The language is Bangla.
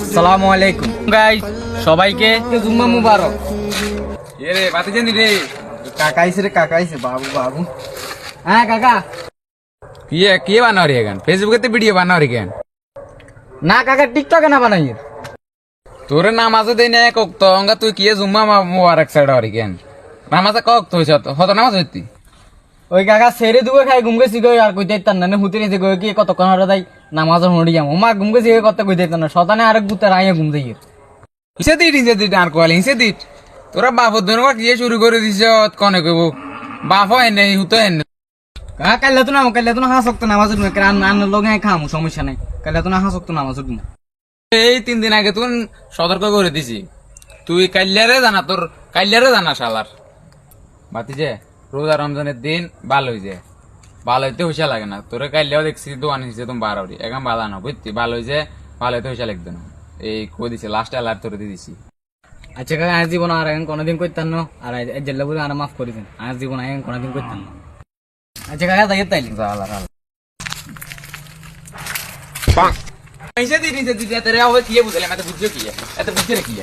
আসসালামু আলাইকুম গাইস, সবাইকে জুম্মা মুবারক। রে বাতি জানি রে কাকা আইছে রে, কাকা আইছে। বাবু বাবু, হ্যাঁ কাকা। কে বানাও রে গান ফেসবুকে ভিডিও বানাও রে গান না কাকা, টিকটকে না বানাই। তোর নামাজও দেই না কক তো অঙ্গা তুই কি জুম্মা মুবারক সাইড হরি কেন নামাজে কক তো হত নামাজ হইতি ওই কাকা সেরে দুবে খাই ঘুম গেছি গই, আর কইতে তার না হুতে নিতে গই কি কতক্ষণ হরে তাই নামাজের হড়ি যাম। ওমা ঘুম গেছি কত কইতে তার না শতানে আরেক গুতে রাইয়া ঘুম যাই। হিসে দিট আর কোয়ালি হিসে দিট তোরা বাপ দুনবার কি শুরু করে দিছ কনে কইব বাপ হয় নাই হুতো হেন কাকা কাইলে তো না হাসক্ত নামাজ উঠবে, কারণ আন্নার লগে খামু, সমস্যা নাই। কাইলে তো না হাসক্ত নামাজ উঠবো। এই 3 দিন আগে তুই সতর্ক করে দিছি, তুই কাইল্লারে জানা, তোর কাইল্লারে জানা শালার বাতি যে রোজা রমজানের দিন ভালো হয়ে যায়, ভালো হইতে হইসা লাগে না। তোরে কাইলেও দেখছি দোয়ান হিসেবে তুমি 12 এখন বাধা না বুঝতি, ভালো হয়েছে ভালো হইতে হইসা লাগবে না। এই কই দিছে লাস্ট অ্যালার্ট তোরে দিয়ে দিছি। আচ্ছা কাকা, আজ জীবন আর এখন কোনোদিন করতাম না, আর জেল্লা বলে আর মাফ করে দিন। আজ জীবন এখন কোনোদিন করতাম না। আচ্ছা কাকা তাই তাইলি হিসেবে দিয়ে দিছে, তুই এত রে হবে কি বুঝলে এত বুঝছো কি এত বুঝছে কি